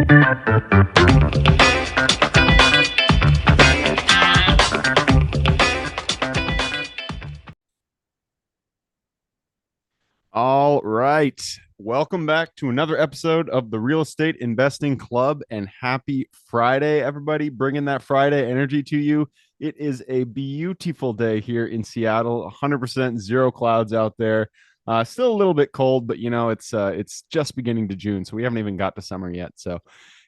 All right. Welcome back to another episode of the Real Estate Investing Club, and happy Friday, everybody. Bringing that Friday energy to you. It is a beautiful day here in Seattle, 100% zero clouds out there. Still a little bit cold, but it's just beginning to June, so we haven't even got to summer yet. So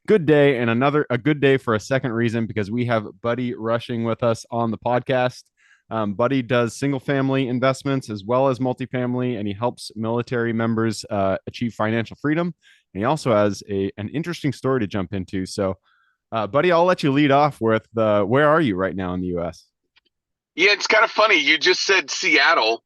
good day, and a good day for a second reason, because we have Buddy Rushing with us on the podcast. Buddy does single family investments as well as multifamily, and he helps military members achieve financial freedom. And he also has an interesting story to jump into. So, Buddy, I'll let you lead off with where are you right now in the U.S.? Yeah, it's kind of funny. You just said Seattle,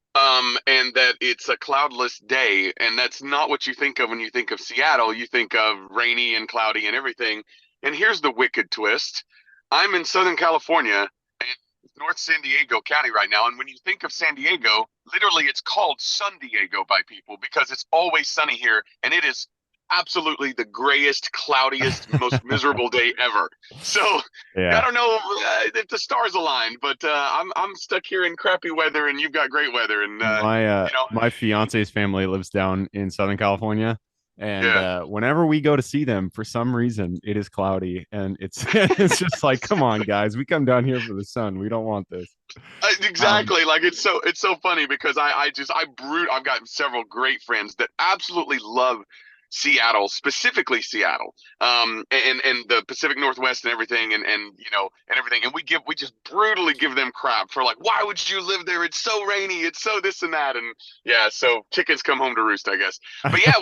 and that it's a cloudless day, and that's not what you think of when you think of Seattle. You think of rainy and cloudy and everything. And here's the wicked twist. I'm in Southern California and North San Diego County right now, and when you think of San Diego, literally it's called Sun Diego by people because it's always sunny here, and it is absolutely the grayest, cloudiest, most miserable day ever. So I Yeah. don't know if the stars align, but I'm stuck here in crappy weather, and you've got great weather, and My fiance's family lives down in Southern California, and yeah, whenever we go to see them, for some reason, it is cloudy, and it's it's just like, come on, guys, we come down here for the sun. We don't want this. Um, exactly. Like it's so funny because I've got several great friends that absolutely love Seattle, specifically Seattle, and the Pacific Northwest and everything, and everything, and we just brutally give them crap for like, why would you live there? It's so rainy, it's so this and that, and yeah, so chickens come home to roost, I guess. But yeah,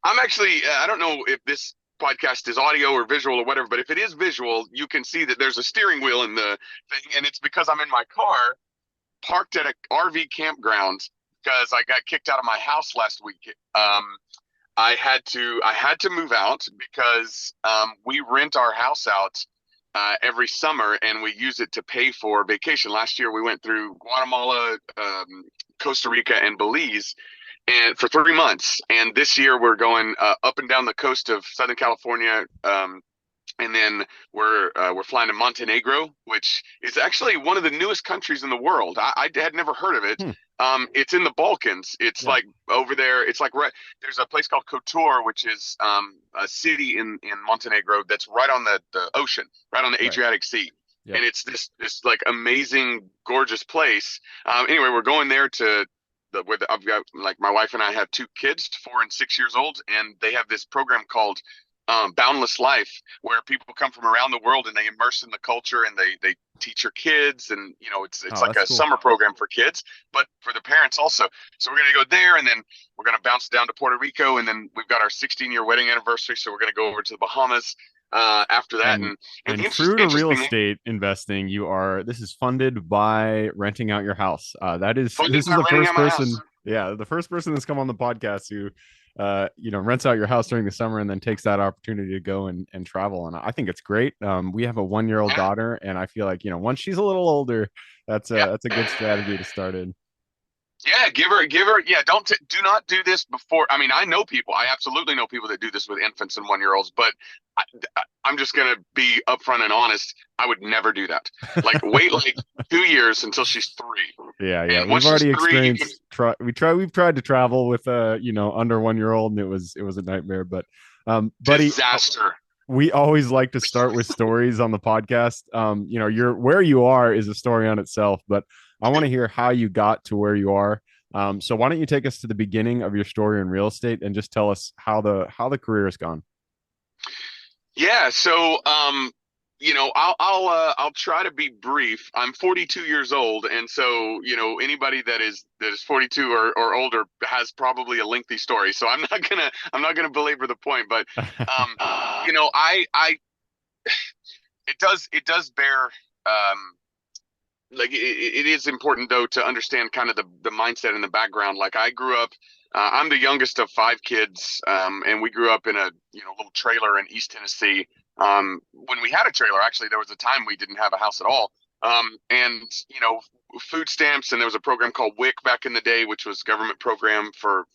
I'm actually, I don't know if this podcast is audio or visual or whatever, but if it is visual, you can see that there's a steering wheel in the thing, and it's because I'm in my car parked at a RV campground because I got kicked out of my house last week. I had to move out because we rent our house out every summer, and we use it to pay for vacation. Last year we went through Guatemala, Costa Rica, and Belize, and for 3 months. And this year we're going up and down the coast of Southern California, and then we're flying to Montenegro, which is actually one of the newest countries in the world. I had never heard of it. hmm, It's in the Balkans. It's yeah, like over there. It's like there's a place called Kotor, which is a city in Montenegro that's right on the ocean, right on the right, Adriatic Sea, yep. and it's this like amazing, gorgeous place. Anyway, we're going there to I've got, like, my wife and I have two kids, 4 and 6 years old, and they have this program called Boundless Life, where people come from around the world and they immerse in the culture, and they teach your kids, and it's Oh, like that's a cool. summer program for kids, but for the parents also. So we're gonna go there, and then we're gonna bounce down to Puerto Rico, and then we've got our 16-year wedding anniversary, so we're gonna go over to the Bahamas after that, And and and true to real interesting, estate investing, this is funded by renting out your house. funded This is by the renting first out my house. person, yeah, the first person that's come on the podcast who rents out your house during the summer and then takes that opportunity to go and travel. And I think it's great. We have a 1 year old Yeah, daughter, and I feel like, once she's a little older, yeah. that's a good strategy to start in. Yeah, give her. Yeah, do not do this before. I mean, I know people. I absolutely know people that do this with infants and 1 year olds. But I, I'm just gonna be upfront and honest. I would never do that. Like, wait like 2 years until she's three, Yeah, yeah. and once We've she's already three, you can experienced we've tried to travel with under 1 year old, and it was a nightmare. But buddy, disaster. we always like to start with stories on the podcast. Your where you are is a story on itself, but I want to hear how you got to where you are. So why don't you take us to the beginning of your story in real estate and just tell us how the career has gone? Yeah, so I'll try to be brief. I'm 42 years old, and so anybody that is 42 or older has probably a lengthy story. So I'm not gonna belabor the point, but I it does bear, like, it is important though to understand kind of the mindset and the background. Like, I grew up, I'm the youngest of five kids, and we grew up in a little trailer in East Tennessee. When we had a trailer, actually, there was a time we didn't have a house at all. And food stamps, and there was a program called WIC back in the day, which was government program for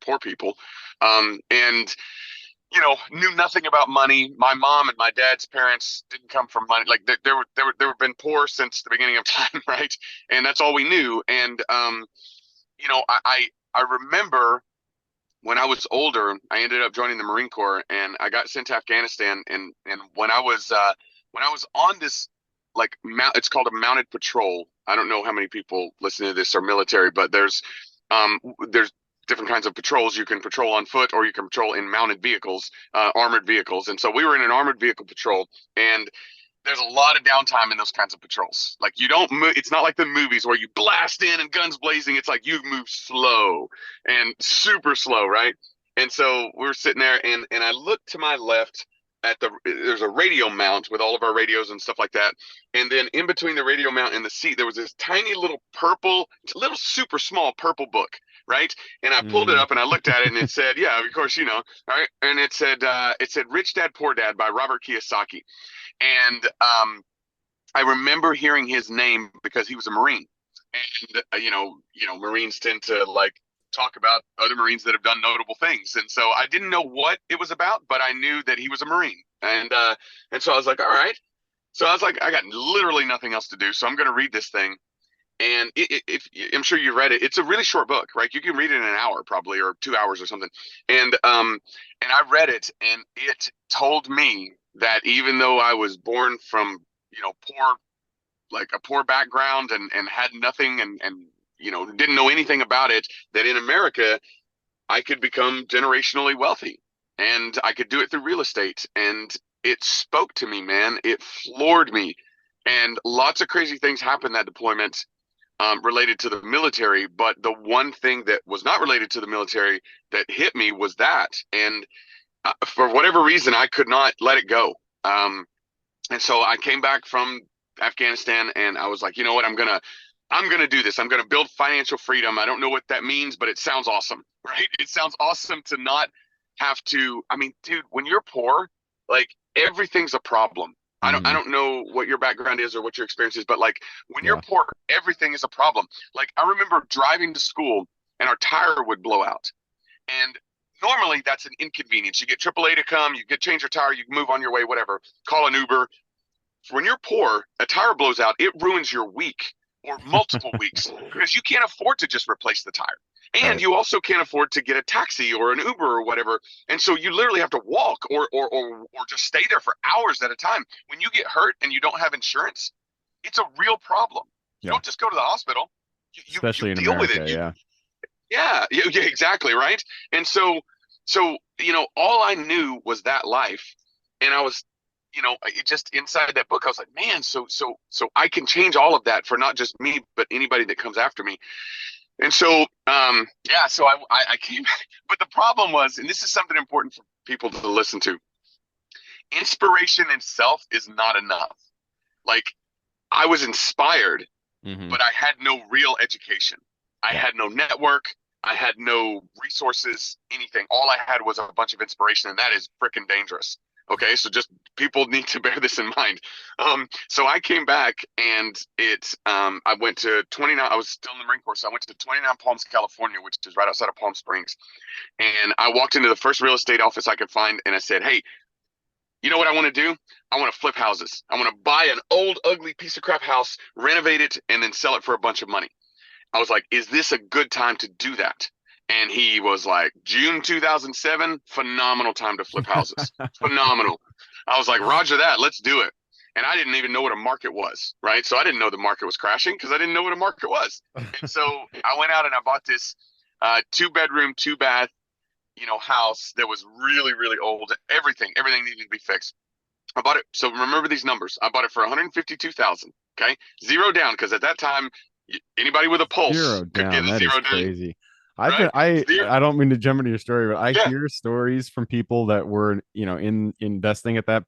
poor people. And knew nothing about money. My mom and my dad's parents didn't come from money. Like they were been poor since the beginning of time, right? And that's all we knew. And I remember when I was older, I ended up joining the Marine Corps, and I got sent to Afghanistan. And when I was on this it's called a mounted patrol. I don't know how many people listening to this are military, but there's different kinds of patrols. You can patrol on foot, or you can patrol in mounted vehicles, armored vehicles. And so we were in an armored vehicle patrol, and there's a lot of downtime in those kinds of patrols. Like you don't move. It's not like the movies where you blast in and guns blazing. It's like you move slow and super slow, right? And so we're sitting there, and I look to my left at there's a radio mount with all of our radios and stuff like that. And then in between the radio mount and the seat, there was this tiny little little super small purple book, right? And I pulled it Mm. up and I looked at it, and it said, yeah, of course, right? And it said Rich Dad Poor Dad by Robert Kiyosaki. And I remember hearing his name because he was a Marine, and Marines tend to talk about other Marines that have done notable things, and so I didn't know what it was about, but I knew that he was a Marine, and so I was like, all right. So I was like, I got literally nothing else to do, so I'm going to read this thing. And if I'm sure you read it, it's a really short book, right? You can read it in an hour probably, or 2 hours or something. And I read it, and it told me that even though I was born from poor, like a poor background, and had nothing, and didn't know anything about it, that in America I could become generationally wealthy, and I could do it through real estate. And it spoke to me, man. It floored me. And lots of crazy things happened that deployment, related to the military. But the one thing that was not related to the military that hit me was that. And for whatever reason, I could not let it go. And so I came back from Afghanistan, and I was like, you know what? I'm gonna do this. I'm gonna build financial freedom. I don't know what that means, but it sounds awesome, right? It sounds awesome to not have to. I mean, dude, when you're poor, like everything's a problem. I Hmm. don't know what your background is or what your experience is, but like when you're Yeah. poor, everything is a problem. Like I remember driving to school, and our tire would blow out. And normally that's an inconvenience. You get AAA to come, you get change your tire, you move on your way, whatever. Call an Uber. When you're poor, a tire blows out, it ruins your week or multiple weeks because you can't afford to just replace the tire. And Right. you also can't afford to get a taxi or an Uber or whatever. And so you literally have to walk or just stay there for hours at a time. When you get hurt and you don't have insurance, it's a real problem. You Yeah. don't just go to the hospital. You Especially in deal with it. America. Yeah. Yeah, exactly, right. And so all I knew was that life, and I was, it just inside that book, I was like, man, so I can change all of that for not just me, but anybody that comes after me. And so, yeah, so I came back, but the problem was, and this is something important for people to listen to: inspiration itself is not enough. Like I was inspired, Hmm. but I had no real education. I Yeah. had no network. I had no resources, anything. All I had was a bunch of inspiration, and that is freaking dangerous. Okay, so just people need to bear this in mind. So I came back, and I went to 29. I was still in the Marine Corps, so I went to 29 Palms, California, which is right outside of Palm Springs. And I walked into the first real estate office I could find, and I said, "Hey, you know what I want to do? I want to flip houses. I want to buy an old, ugly piece of crap house, renovate it, and then sell it for a bunch of money." I was like, is this a good time to do that? And he was like, June 2007, phenomenal time to flip houses. Phenomenal. I was like, Roger that, let's do it. And I didn't even know what a market was, right? So I didn't know the market was crashing because I didn't know what a market was. And so I went out and I bought this 2 bedroom, 2 bath, house that was really, really old. Everything needed to be fixed. I bought it. So remember these numbers. I bought it for 152,000. Okay, zero down because at that time, anybody with a pulse Zero could get down. a That is zero down, crazy. I've been right? Zero. I don't mean to jump into your story, but I Yeah. hear stories from people that were, in investing at that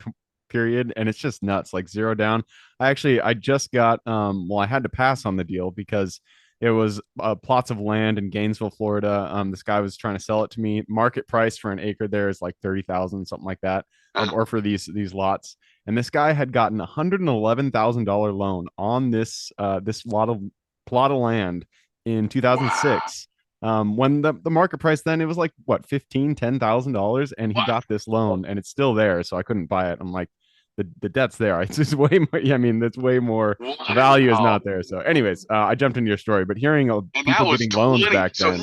period, and it's just nuts, like zero down. I just got well, I had to pass on the deal because it was plots of land in Gainesville, Florida. This guy was trying to sell it to me. Market price for an acre there is like 30,000, something like that, Uh, or for these lots. And this guy had gotten $111,000 loan on this plot of land in wow. 2006. When the market price then it was like what 15, $10,000, and he What? got this loan and it's still there, so I couldn't buy it. I'm like, the debt's there. It's just way more. Yeah, I mean, that's way more. The value is Wow. not there. So, anyways, I jumped into your story, but hearing of And people that was getting loans 20. back So then.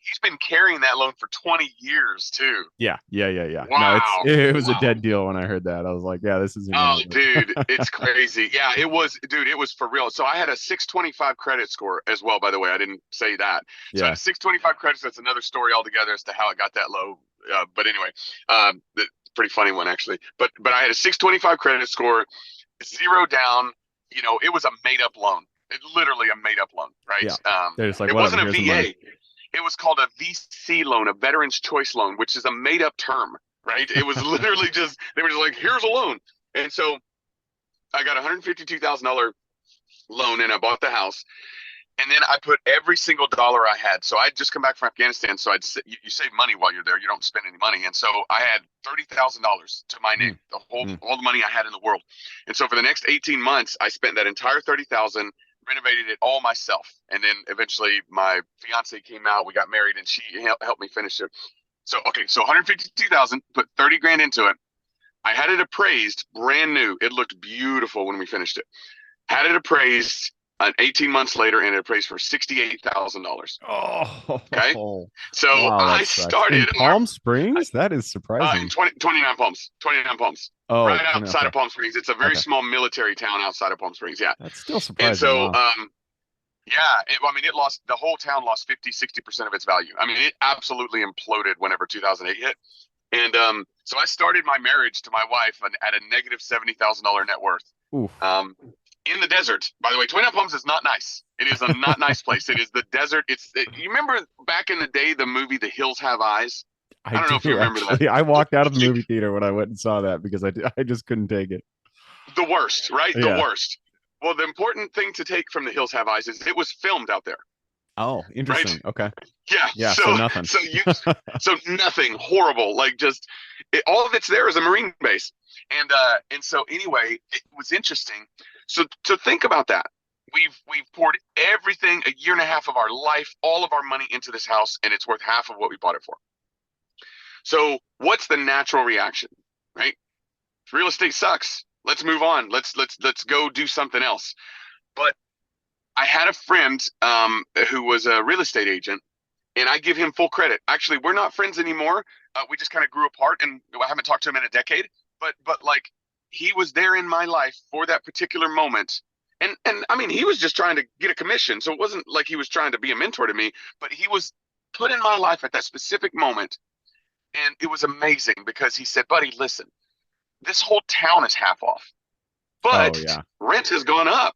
he's been carrying that loan for 20 years too. Yeah. No, Wow. it was a Wow. dead deal when I heard that. I was like, yeah, this isn't Oh, gonna work. dude, it's crazy. Yeah, it was, dude, it was for real. So I had a 625 credit score as well, by the way. I didn't say that. So I had Yeah, a 625 credit. So that's another story altogether as to how it got that low. But anyway, pretty funny one actually. But I had a 625 credit score, zero down. It was a made up loan. It literally a made up loan, right? yeah. They're just like, It whatever. wasn't a Here's the money. VA. It was called a VC loan, a Veterans Choice Loan, which is a made up term, right? It was literally just they were just like, here's a loan. And so I got a $152,000 loan and I bought the house. And then I put every single dollar I had. So I'd just come back from Afghanistan. So you save money while you're there. You don't spend any money. And so I had $30,000 to my name, Mm, mm. all the money I had in the world. And so for the next 18 months, I spent that entire 30,000, renovated it all myself. And then eventually my fiance came out. We got married, and she helped me finish it. So okay, so 152,000, put 30 grand into it. I had it appraised, brand new. It looked beautiful when we finished it. Had it appraised 18 months later, and it appraised for $68,000. Okay, Oh, so wow, that I sucks. In started Palm Springs, that is in surprising. 29 Palms, 29 Palms, Oh, right 20, outside okay, of Palm Springs. It's a very okay. small military town outside of Palm Springs. Yeah, That's still and surprising. so Wow. yeah, I mean, the whole town lost 50, 60% of its value. I mean, it absolutely imploded whenever 2008 hit. And so I started my marriage to my wife at a negative $70,000 net worth. Oof. Um, in the desert. By the way, Twin Palms is not nice. It is a not nice place. It is the desert. You remember back in the day the movie The Hills Have Eyes? I I don't know if you do remember that. actually. I walked out of the movie theater when I went and saw that because I just couldn't take it. The worst, right? The Yeah. worst. Well, the important thing to take from The Hills Have Eyes is it was filmed out there, Oh, right? interesting. Okay. Yeah. Yeah. So nothing. So nothing horrible. Like just all of it's there is a Marine base, and so anyway, it was interesting. So to think about that, we've poured everything, a year and a half of our life, all of our money into this house, and it's worth half of what we bought it for. So what's the natural reaction, right? Real estate sucks. Let's move on. Let's go do something else. But I had a friend who was a real estate agent, and I give him full credit. Actually, we're not friends anymore. We just kind of grew apart, and I haven't talked to him in a decade. But like he was there in my life for that particular moment, and I mean he was just trying to get a commission, so it wasn't like he was trying to be a mentor to me, but he was put in my life at that specific moment, and it was amazing because he said, "Buddy, listen, this whole town is half off, Oh but yeah. rent has gone up."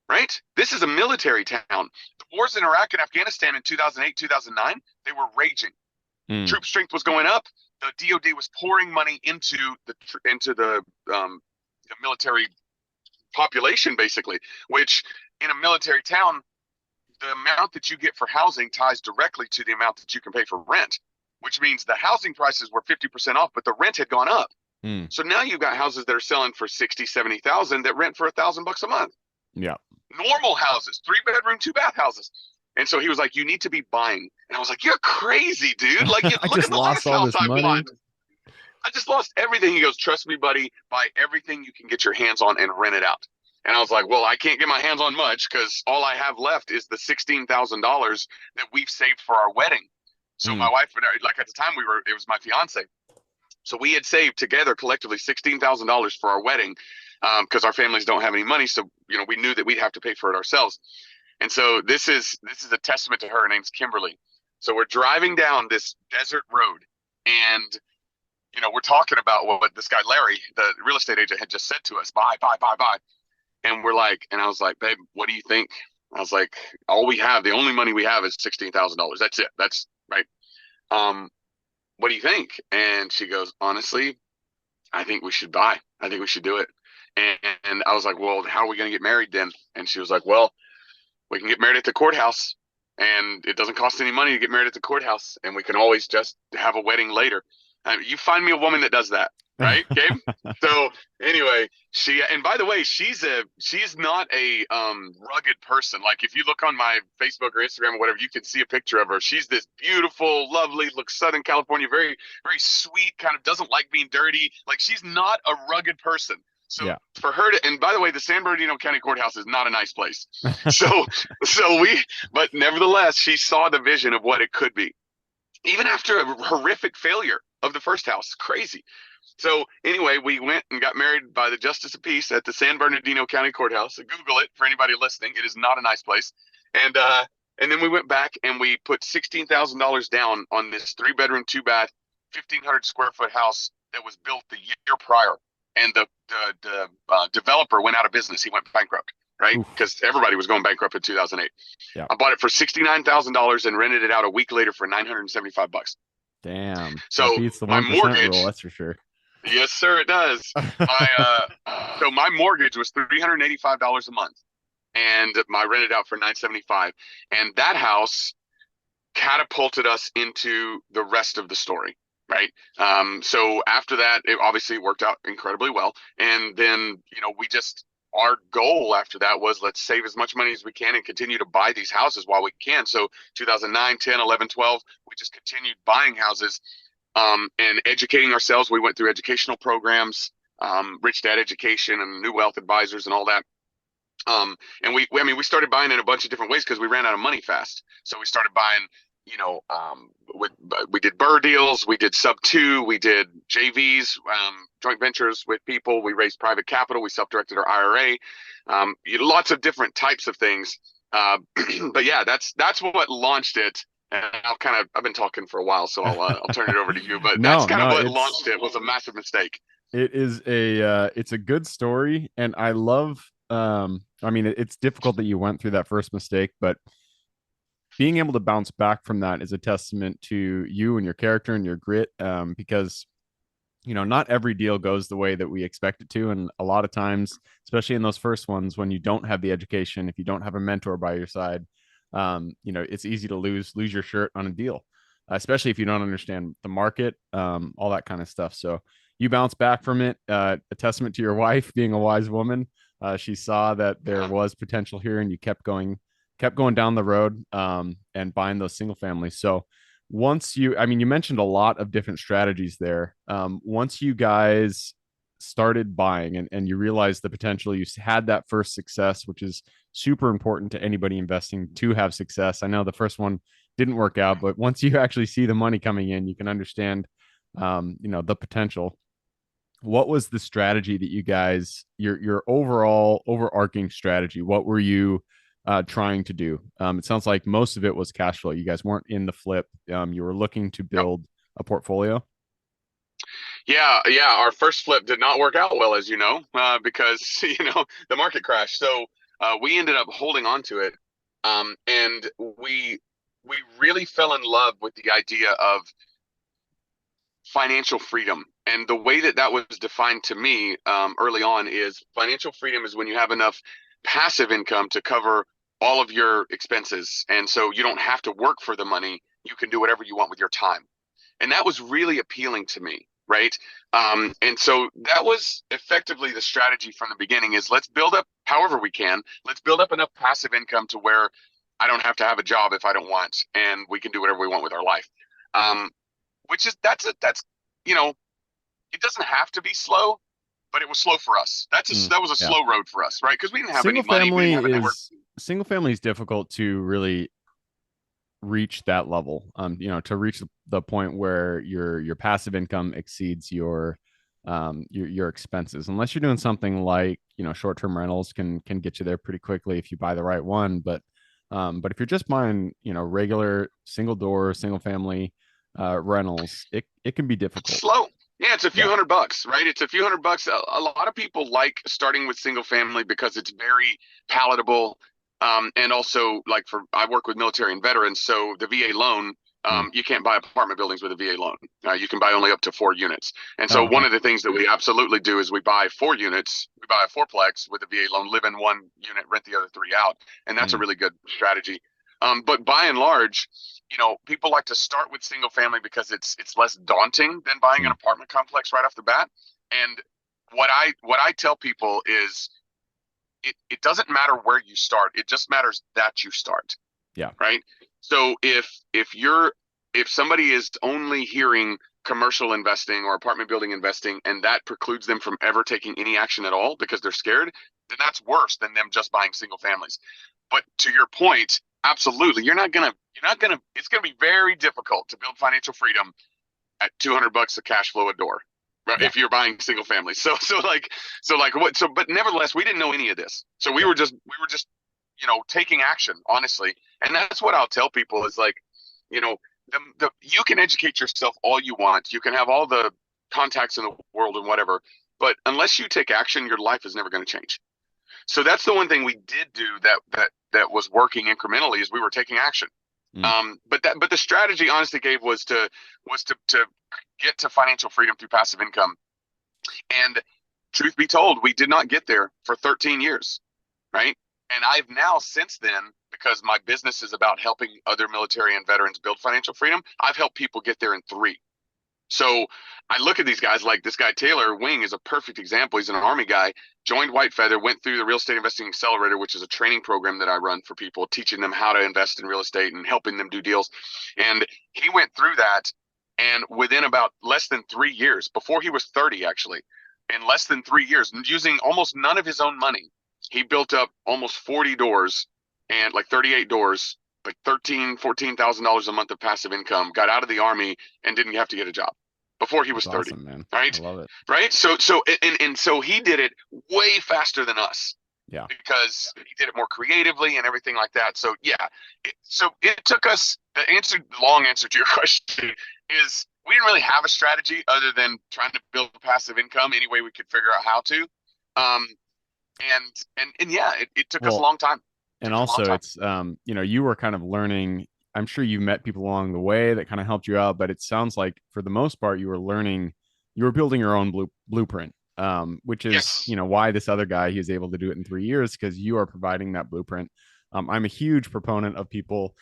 Right? This is a military town. The wars in Iraq and Afghanistan in 2008, 2009, they were raging. Mm, Troop strength was going up. The DoD was pouring money into the military population, basically. Which in a military town, the amount that you get for housing ties directly to the amount that you can pay for rent. Which means the housing prices were 50% off, but the rent had gone up. mm, So now you've got houses that are selling for 60, 70,000 that rent for $1,000 a month. yeah. Normal houses, 3 bedroom, 2 bath houses. And so he was like, "You need to be buying." And I was like, "You're crazy, dude. Like, I look just at the lost last all house this I money. bought. I just lost everything." He goes, "Trust me, buddy. Buy everything you can get your hands on and rent it out." And I was like, "Well, I can't get my hands on much because all I have left is the $16,000 that we've saved for our wedding." So Mm, my wife and I, like at the time it was my fiance. So we had saved together collectively $16,000 for our wedding because our families don't have any money. So, we knew that we'd have to pay for it ourselves. And so this is a testament to her. Her name's Kimberly. So we're driving down this desert road, and we're talking about what this guy Larry, the real estate agent, had just said to us: buy, buy, buy, buy. And I was like, "Babe, what do you think?" I was like, the only money we have is $16,000. That's it. That's right. Um, what do you think? And she goes, "Honestly, I think we should buy. I think we should do it." And I was like, "Well, how are we going to get married then?" And she was like, "Well, we can get married at the courthouse, and it doesn't cost any money to get married at the courthouse, and we can always just have a wedding later. You find me a woman that does that." right, Gabe? So anyway, and by the way, she's not a rugged person. Like if you look on my Facebook or Instagram or whatever, you can see a picture of her. She's this beautiful, lovely, looks Southern California, very, very sweet, kind of doesn't like being dirty. Like she's not a rugged person. So Yeah. for her to, and by the way, the San Bernardino County Courthouse is not a nice place. So, so we, but nevertheless, she saw the vision of what it could be, even after a horrific failure of the first house. Crazy. So anyway, we went and got married by the Justice of Peace at the San Bernardino County Courthouse. Google it for anybody listening. It is not a nice place. And then we went back and we put $16,000 down on this 3-bedroom, 2-bath, 1,500 square foot house that was built the year prior. And the developer went out of business. He went bankrupt, right? Oof. Because everybody was going bankrupt in 2008. Yeah. I bought it for $69,000 and rented it out a week later for $975. Damn. That So beats the my 1% rule, mortgage, that's for sure. yes, sir, it does. So my mortgage was $385 a month, and I rented out for $975, and that house catapulted us into the rest of the story, right? So after that, it obviously worked out incredibly well, and then we just, our goal after that was, let's save as much money as we can and continue to buy these houses while we can. So 2009, 10, 11, 12, we just continued buying houses, and educating ourselves. We went through educational programs, Rich Dad Education and New Wealth Advisors and all that. And I mean, we started buying in a bunch of different ways because we ran out of money fast. So we started buying, we did BRRRR deals, we did sub two, we did JVs, joint ventures with people. We raised private capital. We self-directed our IRA, lots of different types of things. But yeah, that's what launched it. And I've been talking for a while, so I'll turn it over to you. But that's No, kind of no, what launched it. Was a massive mistake. it's a good story, and I love I mean it's difficult that you went through that first mistake, but being able to bounce back from that is a testament to you and your character and your grit, because not every deal goes the way that we expect it to. And a lot of times, especially in those first ones, when you don't have the education, if you don't have a mentor by your side, it's easy to lose your shirt on a deal, especially if you don't understand the market, all that kind of stuff. So you bounce back from it, a testament to your wife being a wise woman. She saw that there was potential here and you kept going down the road, and buying those single families. So I mean, you mentioned a lot of different strategies there. Once you guys started buying and you realized the potential, you had that first success, which is super important to anybody investing to have success. I know the first one didn't work out, but once you actually see the money coming in, you can understand, the potential. What was the strategy that you guys, your overall overarching strategy? What were you trying to do? It sounds like most of it was cash flow. You guys weren't in the flip. You were looking to Yep. build a portfolio. Yeah. Our first flip did not work out well, as you know, because the market crashed. So we ended up holding on to it, and we really fell in love with the idea of financial freedom. And the way that was defined to me, early on, is financial freedom is when you have enough passive income to cover all of your expenses, and so you don't have to work for the money. You can do whatever you want with your time, and that was really appealing to me, right? And so that was effectively the strategy from the beginning: is let's build up however we can. Let's build up enough passive income to where I don't have to have a job if I don't want, and we can do whatever we want with our life. Um, which is that's you know it doesn't have to be slow, but it was slow for us. That was a Yeah. slow road for us, right? Because we didn't have any Single money, we didn't family have a network. is single family is difficult to really reach that level. To reach the point where your passive income exceeds your expenses, unless you're doing something like short-term rentals can get you there pretty quickly if you buy the right one. But if you're just buying regular single door single family rentals, it can be difficult. Slow. Yeah, it's a few Yeah. $100, right? It's a few $100. A lot of people like starting with single family because it's very palatable. And also, like, I work with military and veterans, so the VA loan, Mm. you can't buy apartment buildings with a VA loan. You can buy only up to 4 units. And so Oh, one okay. of the things that we absolutely do is we buy 4 units. We buy a fourplex with a VA loan, live in one unit, rent the other three out, and that's a Mm. really good strategy. But by and large, people like to start with single family because it's less daunting than buying an Mm, apartment complex right off the bat. And what I tell people is it doesn't matter where you start. It just matters that you start, yeah. right? So if somebody is only hearing commercial investing or apartment building investing and that precludes them from ever taking any action at all because they're scared, then that's worse than them just buying single families. But to your point, absolutely, you're not gonna it's gonna be very difficult to build financial freedom at $200 a cash flow a door, right? Yeah. If you're buying single family. So but nevertheless, we didn't know any of this. So we were just taking action, honestly. And that's what I'll tell people is like, you know, you can educate yourself all you want. You can have all the contacts in the world and whatever, but unless you take action, your life is never going to change. So that's the one thing we did do that was working incrementally is we were taking action. Mm, But the strategy, honestly, Gabe, was to get to financial freedom through passive income. And truth be told, we did not get there for 13 years, right? And I've now since then, because my business is about helping other military and veterans build financial freedom, I've helped people get there in 3. So I look at these guys like this guy Taylor Wing is a perfect example. He's an Army guy, joined White Feather, went through the Real Estate Investing Accelerator, which is a training program that I run for people, teaching them how to invest in real estate and helping them do deals. And he went through that, and within about less than 3 years, before he was 30, actually, in less than 3 years, using almost none of his own money, he built up almost 40 doors and like 38 doors, like $14,000 a month of passive income, got out of the Army and didn't have to get a job before he that's was 30. awesome, man. I Right. love it. Right. So he did it way faster than us Yeah. because he did it more creatively and everything like that. So yeah. So it took us the long answer to your question is we didn't really have a strategy other than trying to build passive income any way we could figure out how to. Um, and yeah, it took us a Well, long time. It and took us a long also time. it's you were kind of learning. I'm sure you met people along the way that kind of helped you out, but it sounds like for the most part you were learning, you were building your own blueprint, which is Yes. why this other guy he is able to do it in 3 years because you are providing that blueprint. I'm a huge proponent of people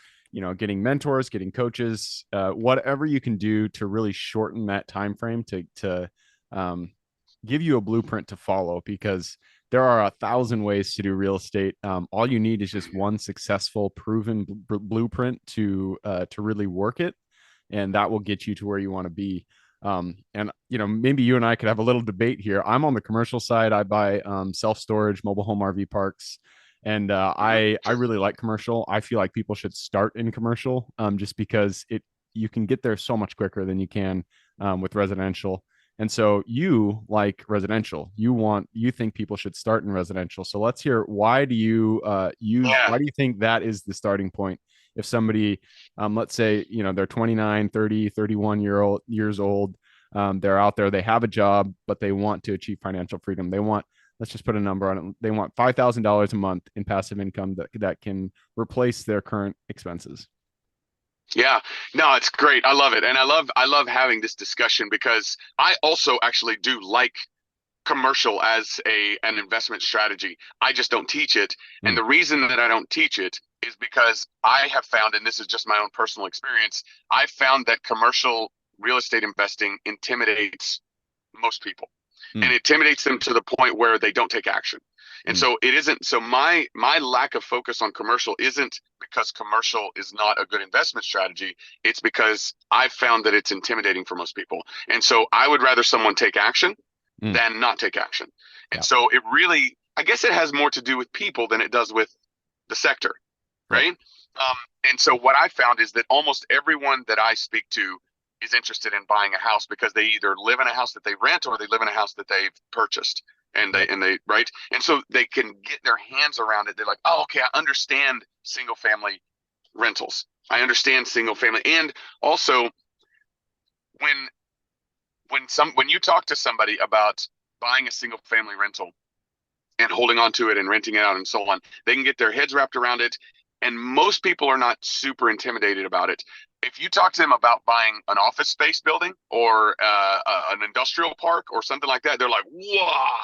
getting mentors, getting coaches, whatever you can do to really shorten that time frame to um, give you a blueprint to follow because there are 1,000 ways to do real estate. All you need is just one successful, proven blueprint to really work it, and that will get you to where you want to be. And maybe you and I could have a little debate here. I'm on the commercial side. I buy self storage, mobile home RV parks, and Mm-hmm. I really like commercial. I feel like people should start in commercial, just because you can get there so much quicker than you can with residential. And so you like residential. You think people should start in residential. So let's hear why do you Yeah. why do you think that is the starting point? If somebody let's say, they're 29, 30, 31 years old, they're out there, they have a job, but they want to achieve financial freedom. They want, let's just put a number on it. They want $5,000 a month in passive income that can replace their current expenses. Yeah, no, it's great. I love it. And I love having this discussion because I also actually do like commercial as an investment strategy. I just don't teach it. And Mm, the reason that I don't teach it is because I have found, and this is just my own personal experience, I found that commercial real estate investing intimidates most people mm, and intimidates them to the point where they don't take action. And mm, so it isn't, so my lack of focus on commercial isn't because commercial is not a good investment strategy. It's because I've found that it's intimidating for most people. And so I would rather someone take action mm. than not take action. And Yeah. so it really, I guess it has more to do with people than it does with the sector, Right. right? And so what I found is that almost everyone that I speak to is interested in buying a house because they either live in a house that they rent or they live in a house that they've purchased. And Yep. they right. And so they can get their hands around it. They're like, oh, okay, I understand single family rentals. I understand single family. And also when when you talk to somebody about buying a single family rental and holding on to it and renting it out and so on, they can get their heads wrapped around it. And most people are not super intimidated about it. If you talk to them about buying an office space building or an industrial park or something like that, they're like, "Wow,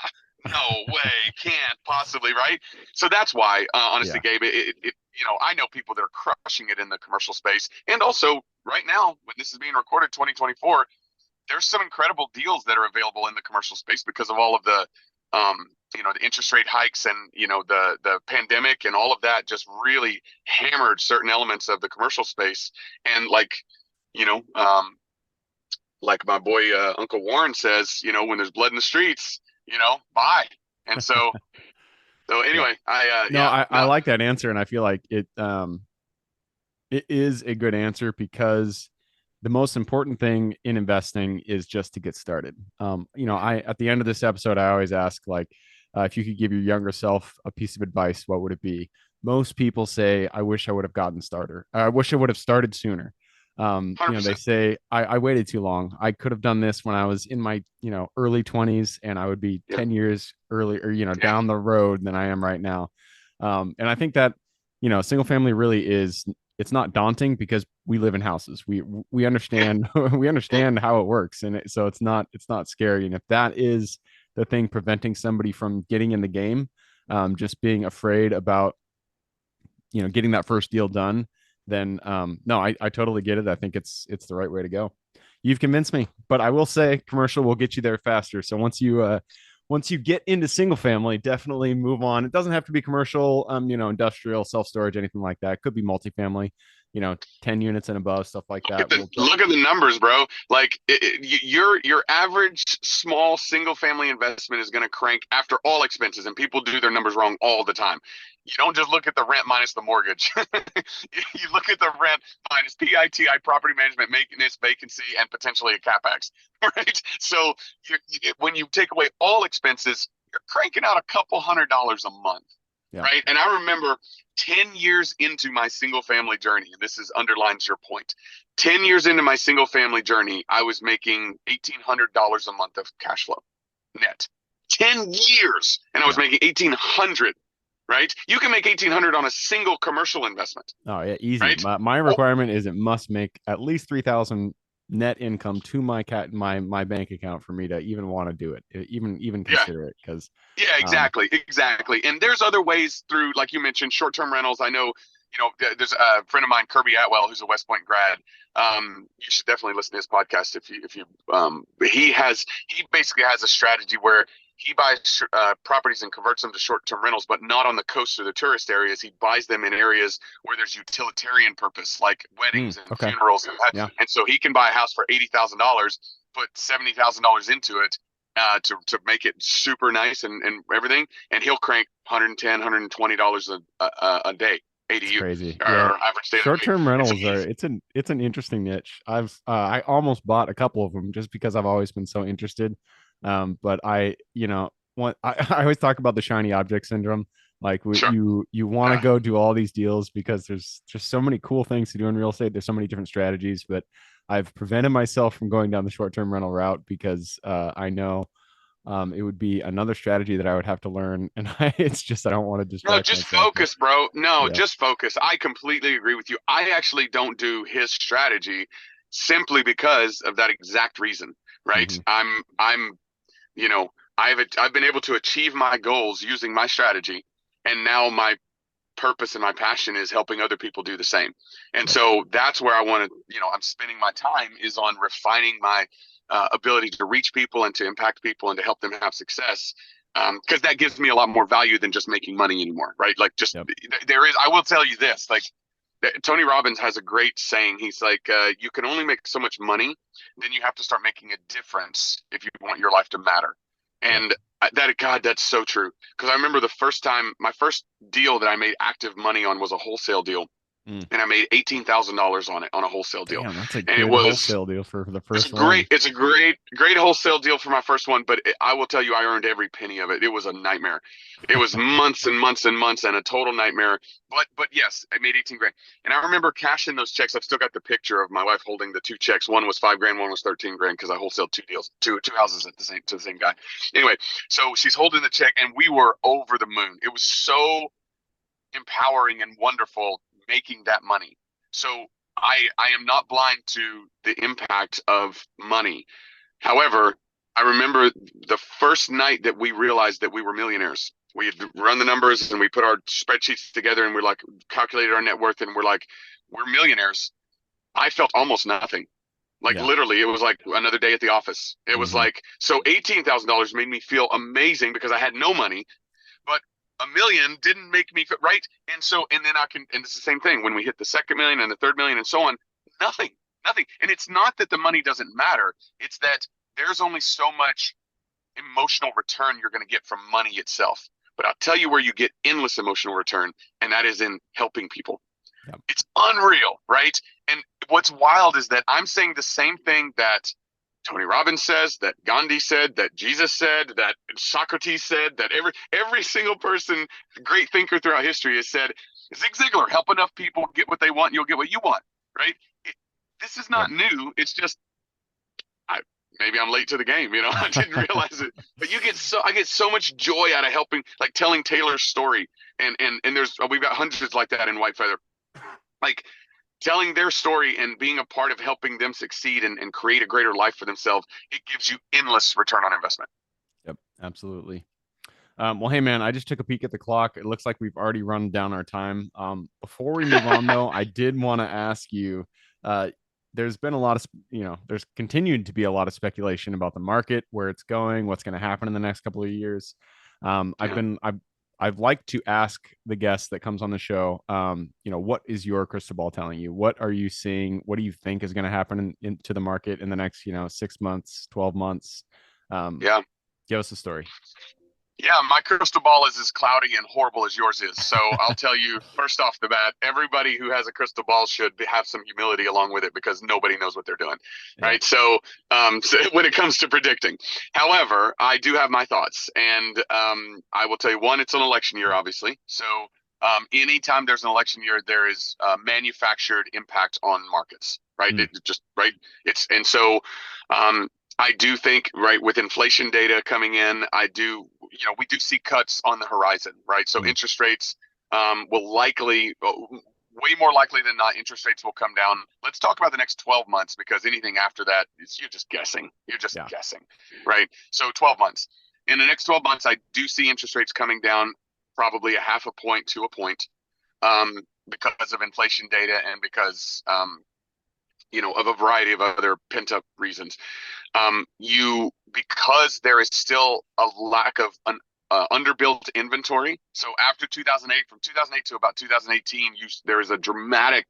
no way, can't possibly, right? So that's why, honestly, Yeah. Gabe, I know people that are crushing it in the commercial space, and also right now, when this is being recorded, 2024, there's some incredible deals that are available in the commercial space because of all of the, the interest rate hikes and the pandemic and all of that just really hammered certain elements of the commercial space, and you know, um, like my boy Uncle Warren says, when there's blood in the streets, buy. And so Yeah. anyway, No, yeah, I no, like that answer, and I feel like it is a good answer because the most important thing in investing is just to get started. mhm, I at the end of this episode, I always ask like, if you could give your younger self a piece of advice, what would it be? Most people say, "I wish I would have gotten started. I wish I would have started sooner." They 100%. say, I waited too long. I could have done this when I was in my, early 20s, and I would be Yeah, 10 years earlier, yeah, down the road than I am right now. And I think that, single family really is, it's not daunting because we live in houses. We yeah, understand we yeah, understand how it works, and so it's not scary. And if that is the thing preventing somebody from getting in the game, just being afraid about getting that first deal done, then no, I totally get it. I think it's the right way to go. You've convinced me, but I will say commercial will get you there faster. So once you get into single family, definitely move on. It doesn't have to be commercial, industrial, self storage, anything like that. It could be multifamily, 10 units and above, stuff like look at that. the look at the numbers, bro. Like your average small single family investment is going to crank after all expenses, and people do their numbers wrong all the time. You don't just look at the rent minus the mortgage. You look at the rent minus PITI, property management, maintenance, vacancy, and potentially a capex, right? So when you take away all expenses, you're cranking out a couple $100 a month, Yeah. right? And I remember 10 years into my single family journey, and this is underlines your point. 10 years into my single family journey, I was making $1,800 a month of cash flow net. 10 years, and I was Yeah. making 1,800, right? You can make 1,800 on a single commercial investment, Oh yeah, easy. right? My Oh, requirement is it must make at least 3,000 net income to my bank account for me to even want to do it, even yeah, consider it. Because yeah, um, exactly, exactly. And there's other ways through, like you mentioned, short-term rentals. I know, there's a friend of mine, Kirby Atwell, who's a West Point grad. You should definitely listen to his podcast if you. He basically has a strategy where he buys properties and converts them to short-term rentals, but not on the coast or the tourist areas. He buys them in areas where there's utilitarian purpose, like weddings and okay, funerals, yeah, and so he can buy a house for $80,000, put $70,000 into it, to make it super nice and everything, and he'll crank 110, $120 a day it's ADU, crazy. or Yeah, average daily rate. short-term And so rentals are it's an interesting niche. I almost bought a couple of them just because I've always been so interested. But I always talk about the shiny object syndrome. Like sure, you want to uh, go do all these deals because there's just so many cool things to do in real estate. There's so many different strategies, but I've prevented myself from going down the short-term rental route because I know it would be another strategy that I would have to learn, and it's just I don't want to no, distract just myself. focus, bro. No, Yeah. just focus. I completely agree with you. I actually don't do his strategy simply because of that exact reason, right? Hmm. I'm you know I've been able to achieve my goals using my strategy, and now my purpose and my passion is helping other people do the same. And Yep. so that's where I want to, I'm spending my time is on refining my ability to reach people and to impact people and to help them have success. Because that gives me a lot more value than just making money anymore, right? Like, just Yep. there is, I will tell you this, like, Tony Robbins has a great saying. He's like, you can only make so much money, then you have to start making a difference if you want your life to matter. Yep. And God, that's so true. Because I remember the first time, my first deal that I made active money on was a wholesale deal, Mm. and I made $18,000 on it on a wholesale deal, Damn, that's a and it good was wholesale deal for the it's a first one. great, it's a great wholesale deal for my first one, but I will tell you, I earned every penny of it. It was a nightmare. It was months and months and months and a total nightmare. But yes, I made 18 grand. And I remember cashing those checks. I've still got the picture of my wife holding the two checks. One was 5 grand, one was 13 grand because I wholesaled two deals, two houses at the same to the same guy. Anyway, so she's holding the check and we were over the moon. It was so empowering and wonderful making that money. So I am not blind to the impact of money. However, I remember the first night that we realized that we were millionaires. We had run the numbers and we put our spreadsheets together and we're like calculated our net worth and we're like, we're millionaires. I felt almost nothing. Like Yeah. literally, it was like another day at the office. It was Hmm. like, so $18,000 made me feel amazing because I had no money, but a million didn't make me feel right. And so, and then and it's the same thing when we hit the second million and the third million and so on, nothing, nothing. And it's not that the money doesn't matter. It's that there's only so much emotional return you're going to get from money itself. But I'll tell you where you get endless emotional return, and that is in helping people. Yep. It's unreal, right? And what's wild is that I'm saying the same thing that Tony Robbins says, that Gandhi said, that Jesus said, that Socrates said, that every single person, great thinker throughout history has said. Zig Ziglar, help enough people get what they want, you'll get what you want, right? It, this is Yep. not new. It's just I maybe I'm late to the game, I didn't realize it. But I get so much joy out of helping, like telling Taylor's story. And there's we've got hundreds like that in White Feather. Like telling their story and being a part of helping them succeed and create a greater life for themselves, it gives you endless return on investment. Yep. Absolutely. Well, hey man, I just took a peek at the clock. It looks like we've already run down our time. Before we move on, though, I did want to ask you. Uh, there's been a lot of, there's continued to be a lot of speculation about the market, where it's going, what's going to happen in the next couple of years. Yeah. I've liked to ask the guest that comes on the show, what is your crystal ball telling you? What are you seeing? What do you think is going to happen into the market in the next, 6 months, 12 months? Um, Yeah. Give us a story. Yeah, my crystal ball is as cloudy and horrible as yours is. So I'll tell you first off the bat, everybody who has a crystal ball should have some humility along with it because nobody knows what they're doing, Yeah. right? So when it comes to predicting, however, I do have my thoughts, and I will tell you one, it's an election year, obviously. So anytime there's an election year, there is manufactured impact on markets, right? Mm, It just right. It's and so um, I do think, right, with inflation data coming in, we do see cuts on the horizon, right? So mm. interest rates will likely, way more likely than not, interest rates will come down. Let's talk about the next 12 months because anything after that, you're just guessing. You're just Yeah. guessing, right? So 12 months. In the next 12 months, I do see interest rates coming down probably a half a point to a point because of inflation data and because, of a variety of other pent up reasons. Because there is still a lack of an underbuilt inventory. So after 2008, from 2008 to about 2018, there was a dramatic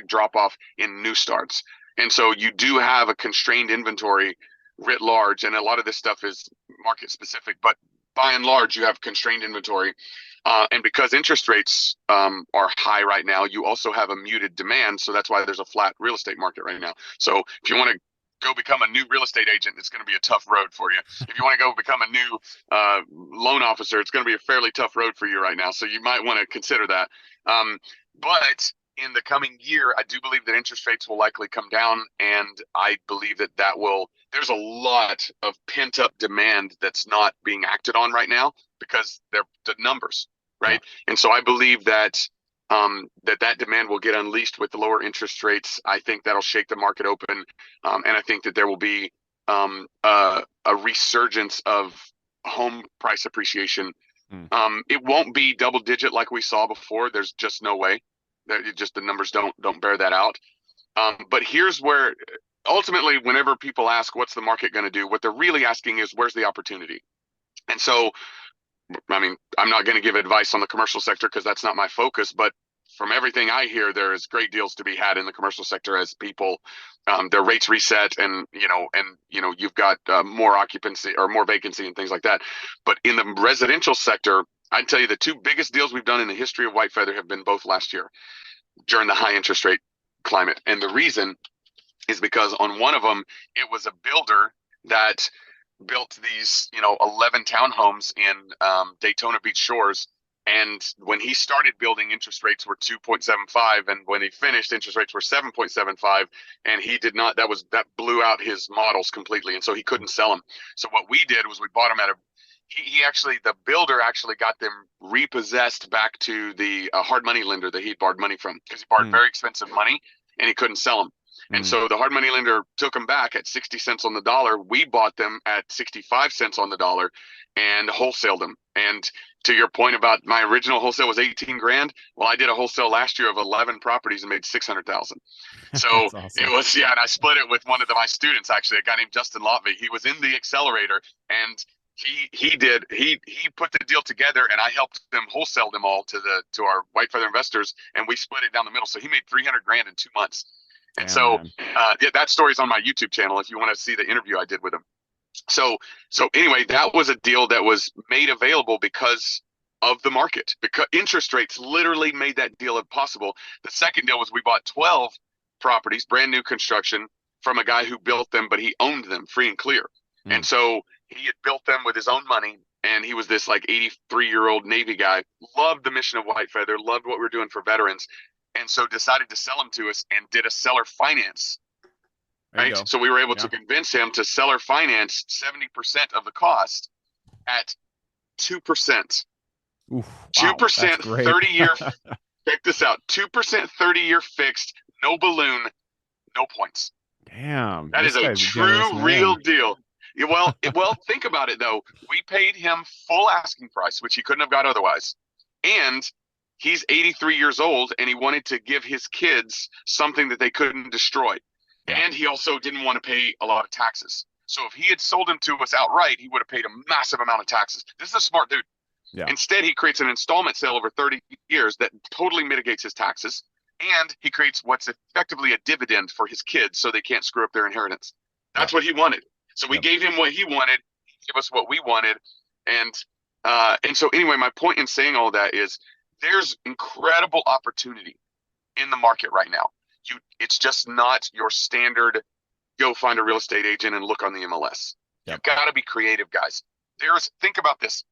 drop off in new starts, and so you do have a constrained inventory writ large, and a lot of this stuff is market specific, but by and large, you have constrained inventory. And because interest rates are high right now, you also have a muted demand. So that's why there's a flat real estate market right now. So if you want to go become a new real estate agent, it's going to be a tough road for you. If you want to go become a new loan officer, it's going to be a fairly tough road for you right now. So you might want to consider that. But in the coming year, I do believe that interest rates will likely come down, and I believe there's a lot of pent up demand that's not being acted on right now because they're the numbers, Yeah. right? And so I believe that that demand will get unleashed with the lower interest rates. I think that'll shake the market open, and I think that there will be a resurgence of home price appreciation. Mm. It won't be double digit like we saw before. There's just no way. Just the numbers don't bear that out. But here's where ultimately, whenever people ask what's the market going to do, what they're really asking is where's the opportunity. And so I mean, I'm not going to give advice on the commercial sector because that's not my focus, but from everything I hear, there is great deals to be had in the commercial sector as people, their rates reset and you've got more occupancy or more vacancy and things like that. But in the residential sector, I'd tell you the two biggest deals we've done in the history of White Feather have been both last year during the high interest rate climate. And the reason is because on one of them, it was a builder that built these, 11 townhomes in Daytona Beach Shores. And when he started building, interest rates were 2.75, and when he finished, interest rates were 7.75. And he did not. That blew out his models completely, and so he couldn't sell them. So what we did was we bought him at a. He actually, the builder actually got them repossessed back to the hard money lender that he'd borrowed money from because he borrowed Mm. very expensive money and he couldn't sell them. And Mm. so the hard money lender took them back at 60 cents on the dollar. We bought them at 65 cents on the dollar and wholesaled them. And to your point about my original wholesale was 18 grand. Well, I did a wholesale last year of 11 properties and made 600,000. So That's it awesome. was, yeah. And I split it with one of my students, actually, a guy named Justin Lotvey. He was in the accelerator, and he put the deal together, and I helped them wholesale them all to our white feather investors, and we split it down the middle. So he made 300 grand in 2 months. And Damn, so man. yeah, that story's on my YouTube channel if you want to see the interview I did with him. So anyway, that was a deal that was made available because of the market, because interest rates literally made that deal possible. The second deal was we bought 12 properties, brand new construction, from a guy who built them, but he owned them free and clear. Mm. And so he had built them with his own money. And he was this like 83-year-old Navy guy, loved the mission of White Feather, loved what we were doing for veterans. And so decided to sell them to us and did a seller finance, There you right? go. So we were able to Yeah. convince him to seller finance 70% of the cost at 2%. Oof. Wow. That's 2% great. 30-year, check this out, 2% 30-year fixed, no balloon, no points. Damn. That This is a guy's a generous true, real man. deal. Yeah, well, think about it though. We paid him full asking price, which he couldn't have got otherwise. And he's 83 years old and he wanted to give his kids something that they couldn't destroy. Yeah. And he also didn't want to pay a lot of taxes. So if he had sold them to us outright, he would have paid a massive amount of taxes. This is a smart dude. Yeah. Instead, he creates an installment sale over 30 years that totally mitigates his taxes. And he creates what's effectively a dividend for his kids so they can't screw up their inheritance. Yeah. That's what he wanted. So we Yep. gave him what he wanted. He gave us what we wanted. And so anyway, my point in saying all that is there's incredible opportunity in the market right now. It's just not your standard go find a real estate agent and look on the MLS. Yep. You've got to be creative, guys. Think about this.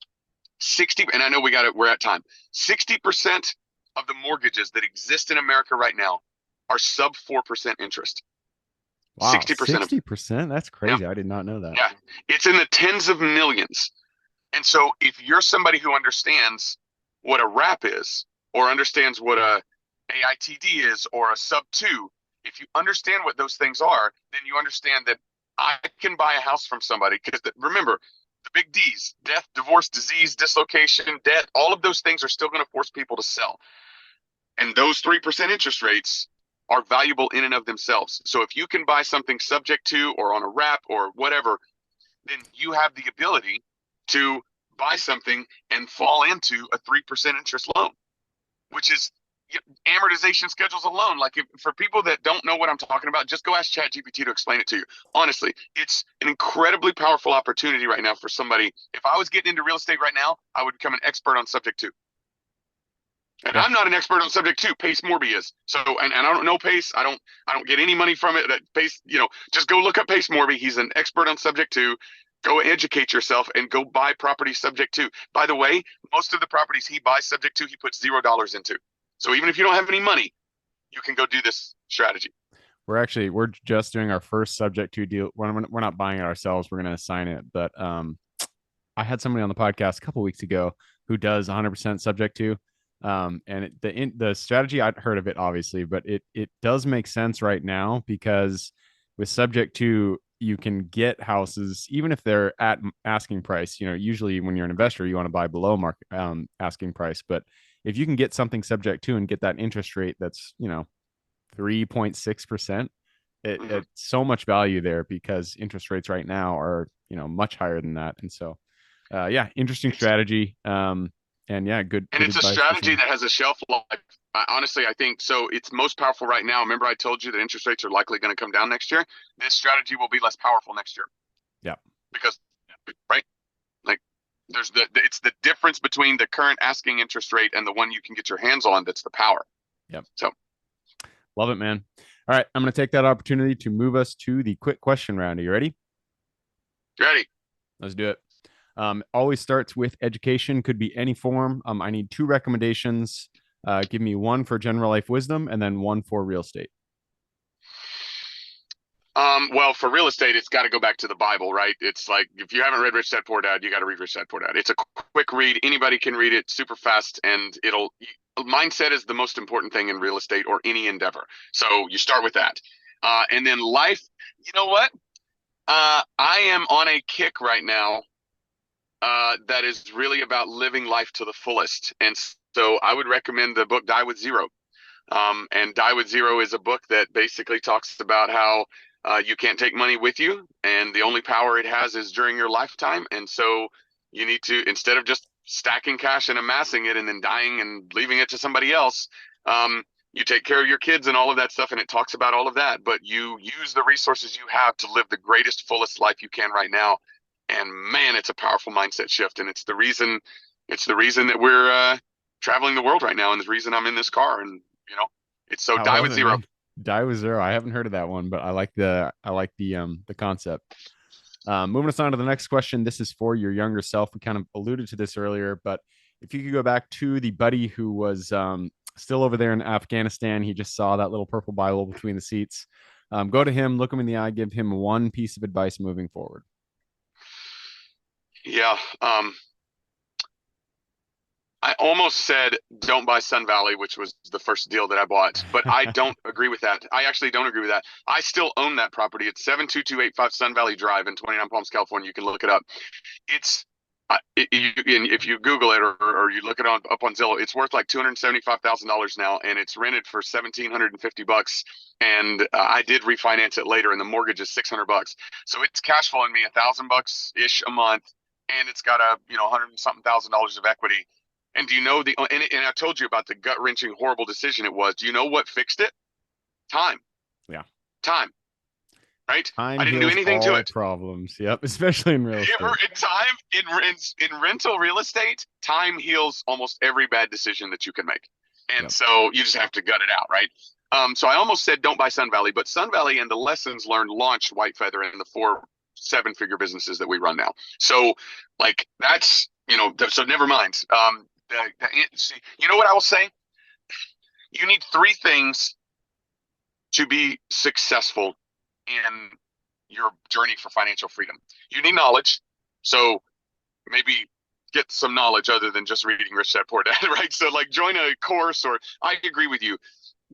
60, and I know we're at time. 60% of the mortgages that exist in America right now are sub 4% interest. Wow. 60% of them. 60%? That's Yeah. crazy. I did not know that. Yeah. It's in the tens of millions. And so if you're somebody who understands what a wrap is, or understands what a AITD is, or a sub two, if you understand what those things are, then you understand that I can buy a house from somebody. Because remember, the big D's: death, divorce, disease, dislocation, debt, all of those things are still going to force people to sell. And those 3% interest rates are valuable in and of themselves. So if you can buy something subject to or on a wrap or whatever, then you have the ability to buy something and fall into a 3% interest loan, which is amortization schedules alone. Like, for people that don't know what I'm talking about, just go ask ChatGPT to explain it to you. Honestly, it's an incredibly powerful opportunity right now for somebody. If I was getting into real estate right now, I would become an expert on subject to. And Yeah. I'm not an expert on subject to. Pace Morby is. So, and I don't know Pace. I don't get any money from it. That Pace, just go look up Pace Morby. He's an expert on subject to. Go educate yourself and go buy property subject to. By the way, most of the properties he buys subject to, he puts $0 into. So even if you don't have any money, you can go do this strategy. We're just doing our first subject to deal. We're not buying it ourselves. We're going to assign it. But I had somebody on the podcast a couple weeks ago who does 100% subject to. And the strategy, I'd heard of it obviously, but it does make sense right now because with subject to, you can get houses even if they're at asking price. Usually when you're an investor, you want to buy below market asking price. But if you can get something subject to and get that interest rate that's 3.6%, it's so much value there because interest rates right now are much higher than that. And so yeah, interesting strategy. And yeah, good And it's a advice for strategy someone. that has a shelf life. Honestly, I think so. It's most powerful right now. Remember, I told you that interest rates are likely going to come down next year. This strategy will be less powerful next year. Yeah. Because, right? Like, it's the difference between the current asking interest rate and the one you can get your hands on that's the power. Yep. So, love it, man. All right, I'm going to take that opportunity to move us to the quick question round. Are you ready? ready? Let's do it. Always starts with education, could be any form. I need 2 recommendations. Give me 1 for general life wisdom and then 1 for real estate. Well, for real estate, it's got to go back to the Bible, right? It's like, if you haven't read Rich Dad Poor Dad, you got to read Rich Dad Poor Dad. It's a quick read. Anybody can read it super fast, and mindset is the most important thing in real estate or any endeavor. So you start with that. And then life, you know what? I am on a kick right now that is really about living life to the fullest. And so I would recommend the book Die with Zero. And Die with Zero is a book that basically talks about how you can't take money with you, and the only power it has is during your lifetime. And so you need to, instead of just stacking cash and amassing it and then dying and leaving it to somebody else, you take care of your kids and all of that stuff. And it talks about all of that, but you use the resources you have to live the greatest, fullest life you can right now. And man, it's a powerful mindset shift, and it's the reason that we're traveling the world right now, and the reason I'm in this car. And you know, it's so How Die was with it, Zero. man? Die with Zero. I haven't heard of that one, but I like the concept. Moving us on to the next question. This is for your younger self. We kind of alluded to this earlier, but if you could go back to the buddy who was still over there in Afghanistan, he just saw that little purple Bible between the seats. Go to him, look him in the eye, give him one piece of advice moving forward. Yeah. I almost said don't buy Sun Valley, which was the first deal that I bought, but I don't agree with that. I actually don't agree with that. I still own that property. It's 72285 Sun Valley Drive in 29 Palms, California. You can look it up. It's if you Google it, or you look it up on Zillow, it's worth like $275,000 now, and it's rented for $1,750. And I did refinance it later, and the mortgage is $600. So it's cash flowing me $1,000 ish a month, and it's got a hundred and something $1,000 of equity. And do you know and I told you about the gut wrenching horrible decision it was. Do you know what fixed it? Time, Yeah. time, right? Time I didn't do heals anything to all it. problems. Yep. Especially in real estate. In time in rental real estate, time heals almost every bad decision that you can make, and Yep. so you just have to gut it out, right? So I almost said don't buy Sun Valley, but Sun Valley and the lessons learned launched White Feather in the 4 7 figure businesses that we run now. So like that's so never mind. See, you know what I will say? You need 3 things to be successful in your journey for financial freedom. You need knowledge. So maybe get some knowledge other than just reading Rich Dad Poor Dad, right? So like join a course, or I agree with you,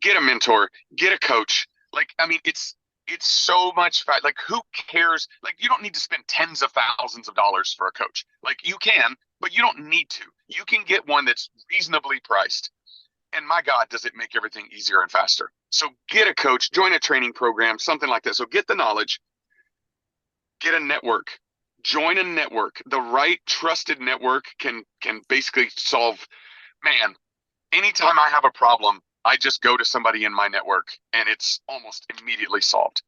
get a mentor, get a coach. Like, I mean, it's so much fun. Like, who cares? Like, you don't need to spend tens of thousands of dollars for a coach. Like, you can, but you don't need to. You can get one that's reasonably priced. And my God, does it make everything easier and faster? So get a coach, join a training program, something like that. So get the knowledge, get a network, join a network. The right trusted network can basically solve. Man, anytime I have a problem, I just go to somebody in my network, and it's almost immediately solved.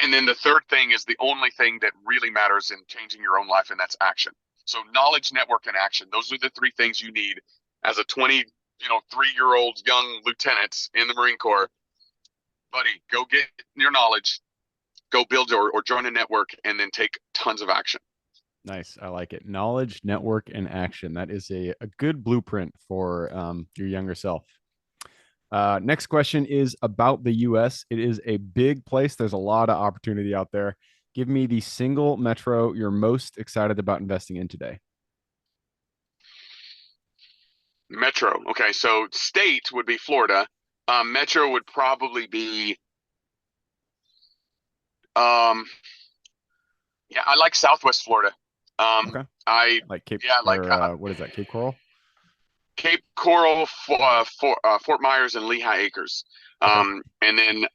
And then the third thing is the only thing that really matters in changing your own life, and that's action. So knowledge, network, and action. Those are the 3 things you need as a 3-year-old young lieutenant in the Marine Corps. Buddy, go get your knowledge, go build or join a network, and then take tons of action. Nice. I like it. Knowledge, network, and action. That is a good blueprint for your younger self. Next question is about the US. It is a big place. There's a lot of opportunity out there. Give me the single metro you're most excited about investing in today. Metro. Okay, so state would be Florida. Metro would probably be um yeah, I like Southwest Florida. Okay. I Like Cape yeah, like or what is that? Cape Coral? Cape Coral, Fort Myers, and Lehigh Acres. Okay. And then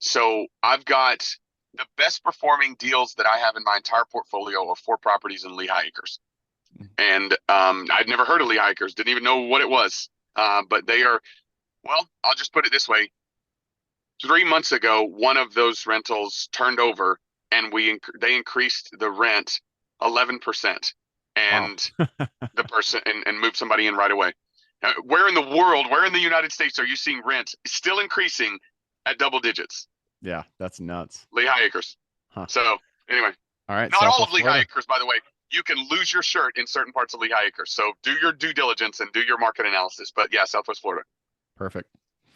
so I've got the best performing deals that I have in my entire portfolio are 4 properties in Lehigh Acres. And I'd never heard of Lehigh Acres, didn't even know what it was. But they are, well, I'll just put it this way. 3 months ago, one of those rentals turned over, and they increased the rent 11%, Wow. and the person and moved somebody in right away. Where in the world, where in the United States are you seeing rent still increasing at double digits? Yeah, that's nuts. Lehigh Acres. Huh. So anyway, All right, not all of Southwest Lehigh Florida. Acres, by the way. You can lose your shirt in certain parts of Lehigh Acres. So do your due diligence and do your market analysis. But yeah, Southwest Florida. Perfect.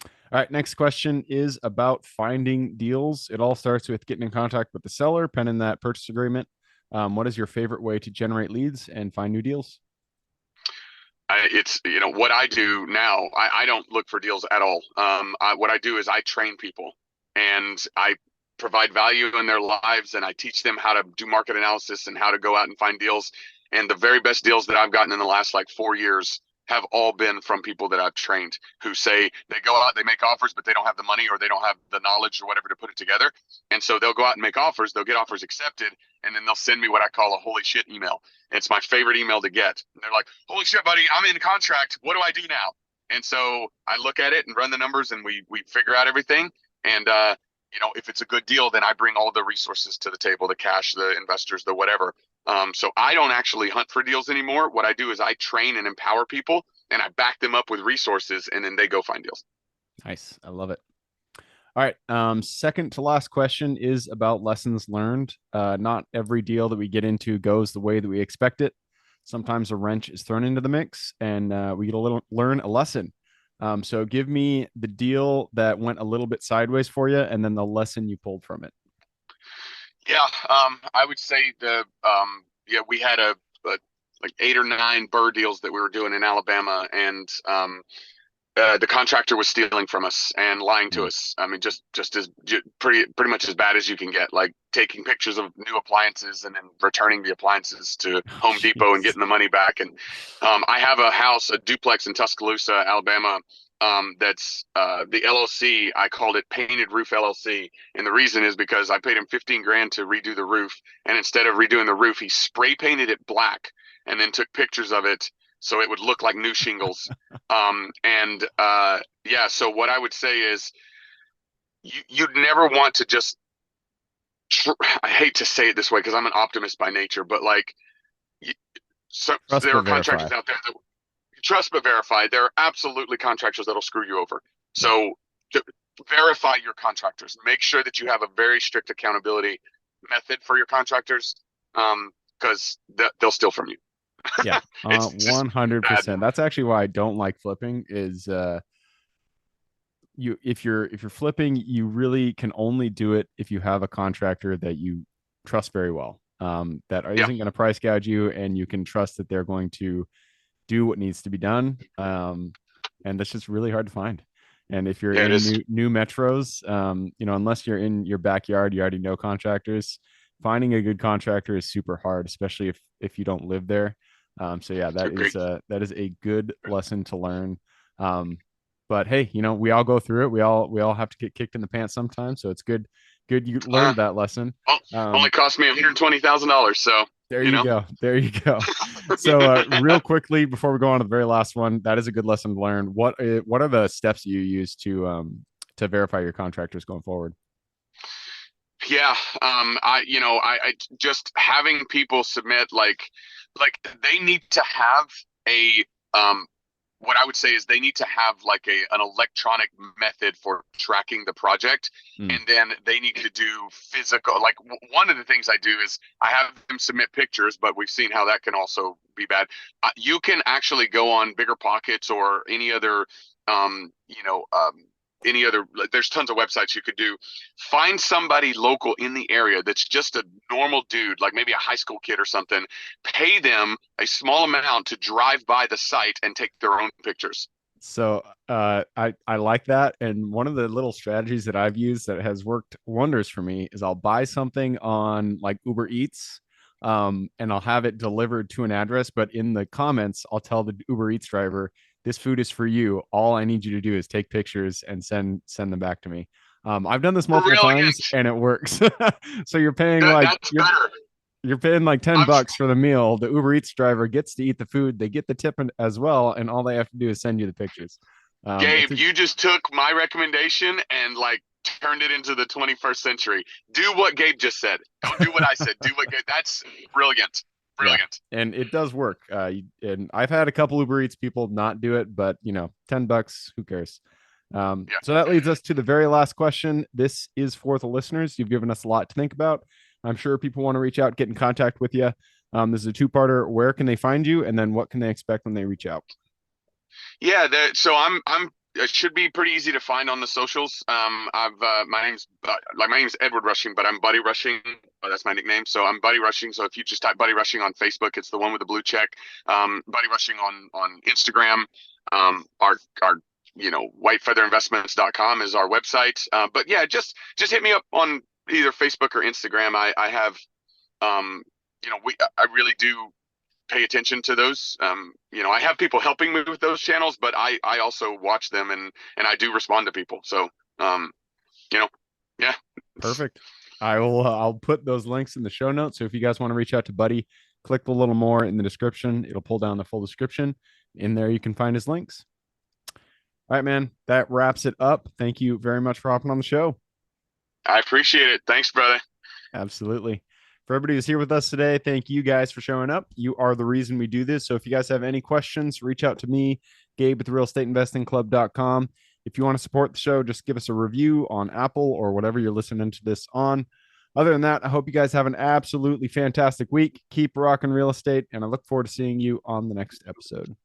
All right, next question is about finding deals. It all starts with getting in contact with the seller, penning that purchase agreement. What is your favorite way to generate leads and find new deals? It's what I do now. I don't look for deals at all. What I do is I train people. and I provide value in their lives, and I teach them how to do market analysis and how to go out and find deals. And the very best deals that I've gotten in the last like 4 years have all been from people that I've trained who say they go out, they make offers, but they don't have the money or they don't have the knowledge or whatever to put it together. And so they'll go out and make offers, they'll get offers accepted, and then they'll send me what I call a holy shit email. It's my favorite email to get. And they're like, holy shit, buddy, I'm in contract. What do I do now? And so I look at it and run the numbers, and we figure out everything. And if it's a good deal, then I bring all the resources to the table, the cash, the investors, the whatever. So I don't actually hunt for deals anymore. What I do is I train and empower people, and I back them up with resources, and then they go find deals. Nice. I love it. All right. Second to last question is about lessons learned. Not every deal that we get into goes the way that we expect it. Sometimes a wrench is thrown into the mix, and we get a little learn a lesson. So give me the deal that went a little bit sideways for you, and then the lesson you pulled from it. Yeah, I would say we had a like 8 or 9 bird deals that we were doing in Alabama, and the contractor was stealing from us and lying to Mm. us. I mean, just as pretty much as bad as you can get, like taking pictures of new appliances and then returning the appliances to Oh, Home Depot and jeez. getting the money back. And I have a house, a duplex in Tuscaloosa, Alabama. That's the LLC. I called it Painted Roof LLC, and the reason is because I paid him 15 grand to redo the roof, and instead of redoing the roof, he spray painted it black and then took pictures of it so it would look like new shingles. So what I would say is you'd never want to just I hate to say it this way because I'm an optimist by nature, but like so Trust there but are verify. contractors out there that trust but verify. There are absolutely contractors that'll screw you over. Yeah. So to verify your contractors. Make sure that you have a very strict accountability method for your contractors, because they'll steal from you. Yeah. It's just bad. 100%. That's actually why I don't like flipping is you if you're flipping, you really can only do it if you have a contractor that you trust very well. That Yeah, isn't going to price gouge you, and you can trust that they're going to do what needs to be done. And that's just really hard to find. And if you're yeah, it in is. new metros, unless you're in your backyard, you already know contractors. Finding a good contractor is super hard, especially if you don't live there. So yeah, It's great. that is a good lesson to learn. But hey, we all go through it. We all have to get kicked in the pants sometimes. So it's good you Uh, learned that lesson. Only Um, cost me $120,000. So there you you know, go. There you go. So, real quickly before we go on to the very last one, that is a good lesson to learn. What are the steps you use to verify your contractors going forward? yeah. I just having people submit like they need to have a what I would say is they need to have like an electronic method for tracking the project, Mm. and then they need to do physical. Like one of the things I do is I have them submit pictures, but we've seen how that can also be bad. You can actually go on Bigger Pockets or um, you know, um, any other. There's tons of websites you could do. Find somebody local in the area that's just a normal dude, like maybe a high school kid or something. Pay them a small amount to drive by the site and take their own pictures. So I like that, and one of the little strategies that I've used that has worked wonders for me is I'll buy something on like Uber Eats, and I'll have it delivered to an address, but in the comments I'll tell the Uber Eats driver, this food is for you. All I need you to do is take pictures and send them back to me. I've done this multiple Brilliant. times and it works. So you're paying That, like that's better. you're paying like 10 I'm bucks for the meal. The Uber Eats driver gets to eat the food. They get the tip as well. And all they have to do is send you the pictures. It's Gabe. a, You just took my recommendation and like turned it into the 21st century. Do what Gabe just said. Don't do what I said. Do what Gabe. That's brilliant. yeah. Brilliant. And it does work. And I've had a couple Uber Eats people not do it, but 10 bucks, who cares? Yeah. So that leads us to the very last question. This is for the listeners. You've given us a lot to think about. I'm sure people want to reach out, get in contact with you. This is a two-parter. Where can they find you? And then what can they expect when they reach out? Yeah, so I'm it should be pretty easy to find on the socials. I've my name's Edward Rushing, but I'm Buddy Rushing. That's my nickname. So I'm Buddy Rushing. So if you just type Buddy Rushing on Facebook, it's the one with the blue check. Buddy Rushing on Instagram. Our whitefeatherinvestments.com is our website. But yeah, just hit me up on either Facebook or Instagram. I have, I really do pay attention to those. I have people helping me with those channels, but I also watch them, and I do respond to people. So, um, you know, yeah. Perfect. I'll put those links in the show notes. So if you guys want to reach out to Buddy, click a little more in the description. It'll pull down the full description. In there, you can find his links. All right, man. That wraps it up. Thank you very much for hopping on the show. I appreciate it. Thanks, brother. Absolutely. For everybody who's here with us today, thank you guys for showing up. You are the reason we do this. So if you guys have any questions, reach out to me, Gabe at therealestateinvestingclub.com. If you want to support the show, just give us a review on Apple or whatever you're listening to this on. Other than that, I hope you guys have an absolutely fantastic week. Keep rocking real estate, and I look forward to seeing you on the next episode.